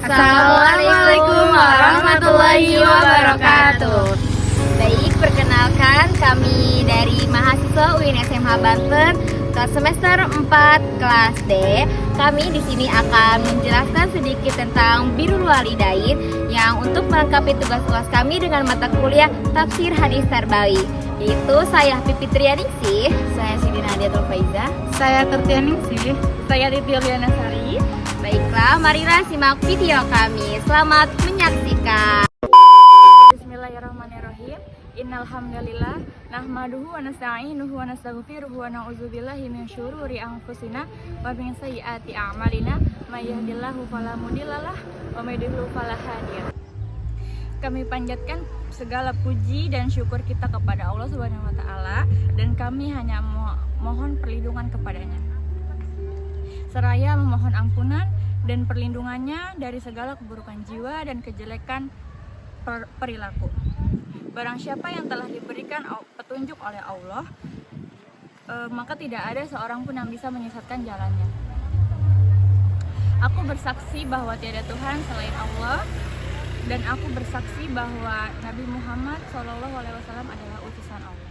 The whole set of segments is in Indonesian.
Assalamualaikum warahmatullahi wabarakatuh. Baik, perkenalkan kami dari mahasiswa UIN SMH Banten kelas semester 4 kelas D. Kami di sini akan menjelaskan sedikit tentang Birrul Walidain yang untuk melengkapi tugas-tugas kami dengan mata kuliah Tafsir Hadis Tarbawi. Yaitu saya Pipit Trianingsih, saya Siti Nadiatul Faiza, Saya Tertianingsih. saya Titi Yuliana Sari. Baiklah, marilah simak video kami. Selamat menyaksikan. Bismillahirrahmanirrahim. Innal hamdalillah nahmaduhu wa nasta'inuhu wa nastaghfiruhu wa na'udzubillahi min syururi anfusina wa min sayyiati a'malina may yahdihillahu fala mudhillalah wa may yudhlil fala hadiyalah. Kami panjatkan segala puji dan syukur kita kepada Allah Subhanahu wa taala dan kami hanya mohon perlindungan kepadanya. Seraya memohon ampunan dan perlindungannya dari segala keburukan jiwa dan kejelekan perilaku. Barang siapa yang telah diberikan petunjuk oleh Allah, maka tidak ada seorang pun yang bisa menyesatkan jalannya. Aku bersaksi bahwa tiada Tuhan selain Allah, dan aku bersaksi bahwa Nabi Muhammad SAW adalah utusan Allah.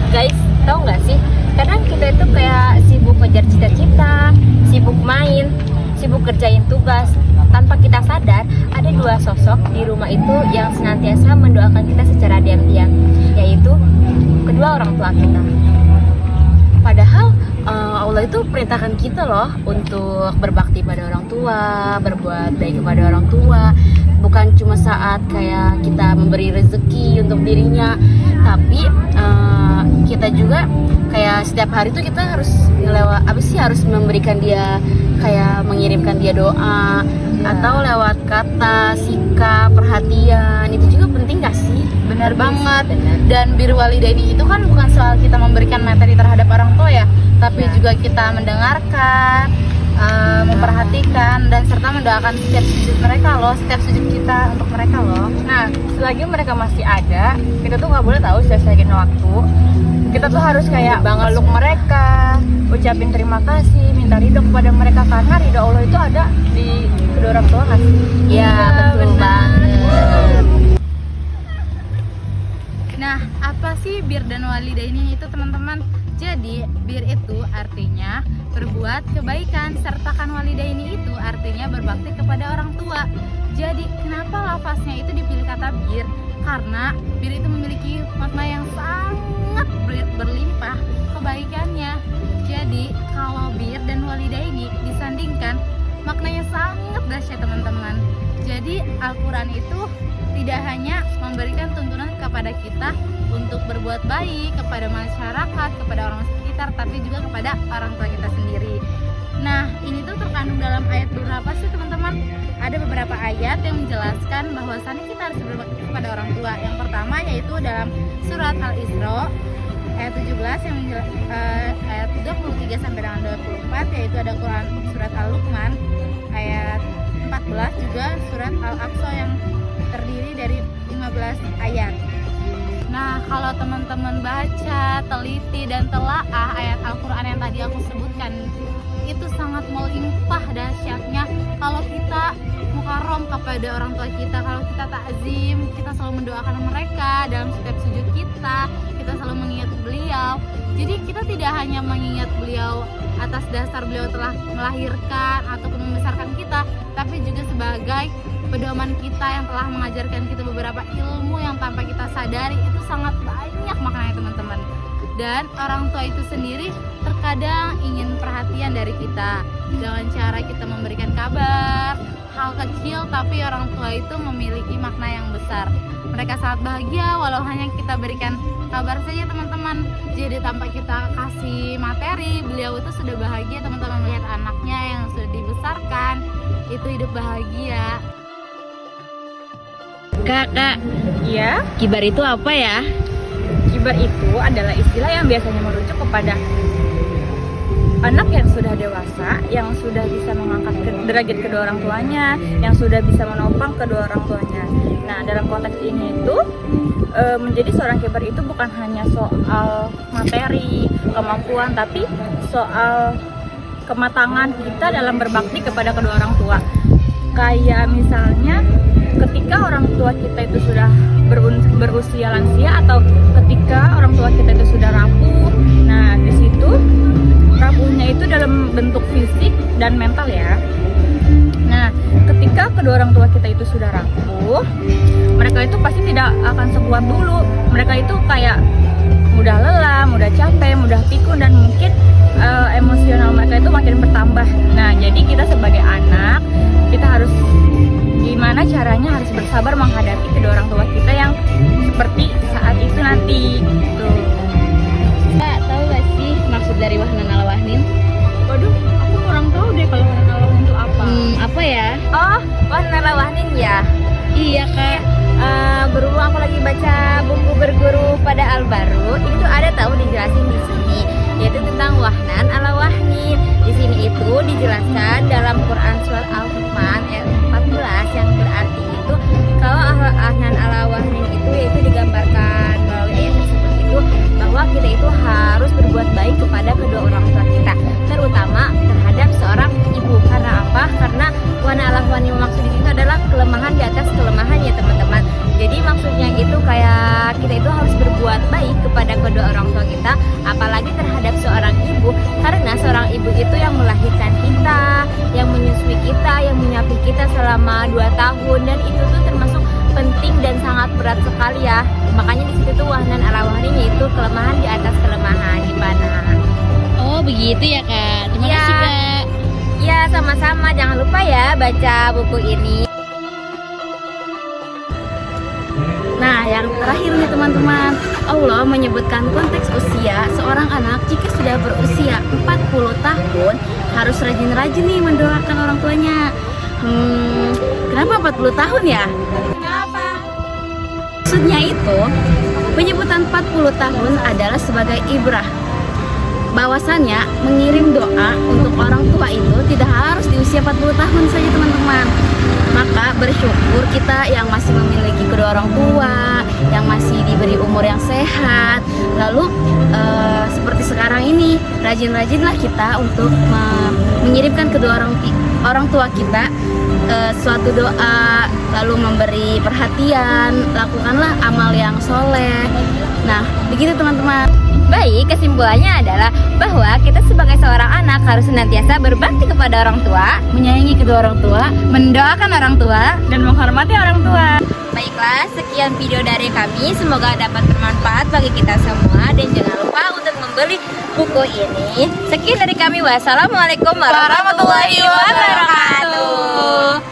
Guys, tahu nggak sih? Kadang kita itu kayak sibuk ngejar cita-cita, sibuk main, sibuk kerjain tugas. Tanpa kita sadar, ada dua sosok di rumah itu yang senantiasa mendoakan kita secara diam-diam, yaitu kedua orang tua kita. Padahal Allah itu perintahkan kita loh untuk berbakti pada orang tua, berbuat baik kepada orang tua. Bukan cuma saat kayak kita memberi rezeki untuk dirinya, tapi kita juga kayak setiap hari tuh kita harus harus memberikan dia, kayak mengirimkan dia doa atau lewat kata, sikap, perhatian. Itu juga penting gak sih? Benar banget. Benar. Dan Birrul Walidaini itu kan bukan soal kita memberikan materi terhadap orang tua ya, tapi juga kita mendengarkan, memperhatikan dan serta mendoakan setiap sujud mereka loh, setiap sujud kita untuk mereka loh. Nah, selagi mereka masih ada, kita tuh nggak boleh tahu sia-siain waktu. Kita tuh harus kayak meluk mereka, ucapin terima kasih, minta ridho kepada mereka, karena ridho Allah itu ada di kedua orang tua kan? Ya, betul banget. Nah, apa sih bir dan walidaini itu, teman-teman? Jadi, bir itu artinya berbuat kebaikan, sertakan walidaini itu artinya berbakti kepada orang tua. Jadi, kenapa lafaznya itu dipilih kata bir? Karena bir itu memiliki makna yang sangat berlimpah kebaikannya. Jadi, kalau bir dan walidaini disandingkan, maknanya sangat dahsyat, teman-teman. Jadi, Al-Quran itu tidak hanya memberikan tuntunan kepada kita untuk berbuat baik kepada masyarakat, kepada orang sekitar, tapi juga kepada orang tua kita sendiri. Nah, ini tuh terkandung dalam ayat berapa sih, teman-teman? Ada beberapa ayat yang menjelaskan bahwasannya kita harus berbakti kepada orang tua. Yang pertama yaitu dalam surat Al-Isra ayat 17 yang ayat 23 sampai dengan 24, yaitu ada Quran surat Al-Luqman ayat 14, juga surat Al-Aqsa yang terdiri dari 15 ayat. Nah, kalau teman-teman baca, teliti, dan telaah ayat Al-Quran yang tadi aku sebutkan, itu sangat melimpah dahsyatnya. Kalau kita mukarram kepada orang tua kita, kalau kita takzim, kita selalu mendoakan mereka dalam setiap sujud kita selalu mengingat beliau. Jadi kita tidak hanya mengingat beliau atas dasar beliau telah melahirkan ataupun membesarkan kita, tapi juga sebagai pedoman kita yang telah mengajarkan kita beberapa ilmu yang tanpa kita sadari. Itu sangat banyak maknanya, teman-teman. Dan orang tua itu sendiri terkadang ingin perhatian dari kita dengan cara kita memberikan kabar, hal kecil, tapi orang tua itu memiliki makna yang besar. Mereka sangat bahagia walau hanya kita berikan kabar saja, teman-teman. Jadi tanpa kita kasih materi, beliau itu sudah bahagia, teman-teman, melihat anaknya yang sudah dibesarkan itu hidup bahagia. Kak, Ya, kibar itu apa ya? kibar itu adalah istilah yang biasanya merujuk kepada anak yang sudah dewasa, yang sudah bisa mengangkat derajat kedua orang tuanya, yang sudah bisa menopang kedua orang tuanya. Nah, dalam konteks ini itu menjadi seorang kibar itu bukan hanya soal materi, kemampuan, tapi soal kematangan kita dalam berbakti kepada kedua orang tua. dan mental ya. Nah, ketika kedua orang tua kita itu sudah rapuh, mereka itu pasti tidak akan sekuat dulu. Mereka itu kayak mudah lelah, mudah capek, mudah pikun, dan mungkin emosional mereka itu makin bertambah. Nah, jadi kita sebagai anak, kita harus gimana caranya harus bersabar menghadapi kedua orang tua kita yang seperti saat itu nanti. Tuh. Kak, tahu gak sih maksud dari wahnan ala wahnin? Waduh, aku kurang tahu deh kalau wahnan ala wahnin itu apa. Apa ya? Oh, wahnan ala wahnin ya. Iya kak. Berhubung aku lagi baca buku Berguru pada Al-Baru, itu ada tahu dijelasin di sini, yaitu tentang wahnan ala wahnin. Di sini itu dijelaskan dalam Quran surat Al-Luqman ayat 14 yang berarti itu kalau wahnan ala wahnin itu yaitu digambarkan melalui ayat tersebut itu bahwa kita itu harus berbuat baik kepada kedua orang tua kita, terutama terhadap seorang ibu. Karena apa? Karena wahnan ala wahnin maksud di sini adalah kelemahan di atas kelemahan ya teman-teman. Jadi maksudnya itu kayak kita itu harus berbuat baik kepada kedua orang tua kita, apalagi terhadap seorang ibu, karena seorang ibu itu yang melahirkan kita, yang menyusui kita, yang menyapi kita selama 2 tahun, dan itu tuh termasuk penting dan sangat berat sekali ya. Makanya di situ tuh wahnan ala wahnin yaitu kelemahan di atas kelemahan. Gimana? Oh begitu ya kak. Terima Ya. kasih kak. Ya sama-sama, jangan lupa ya baca buku ini. Nah, yang terakhir nih teman-teman, Allah menyebutkan konteks usia seorang anak jika sudah berusia 40 tahun harus rajin-rajin nih mendoakan orang tuanya. Kenapa 40 tahun ya? Kenapa? Maksudnya itu, penyebutan 40 tahun adalah sebagai ibrah. Bahwasannya mengirim doa untuk orang tua itu tidak harus di usia 40 tahun saja teman-teman. Maka bersyukur kita yang masih memiliki kedua orang tua, yang masih diberi umur yang sehat. Lalu seperti sekarang ini, rajin-rajinlah kita untuk mengirimkan kedua orang tua kita suatu doa, lalu memberi perhatian, lakukanlah amal yang soleh. Nah, begitu teman-teman. Baik, kesimpulannya adalah bahwa kita sebagai seorang anak harus senantiasa berbakti kepada orang tua, Menyayangi kedua orang tua Mendoakan orang tua. dan menghormati orang tua. Baiklah, sekian video dari kami. Semoga dapat bermanfaat bagi kita semua. Dan jangan lupa untuk membeli buku ini. Sekian dari kami. Wassalamualaikum warahmatullahi wabarakatuh.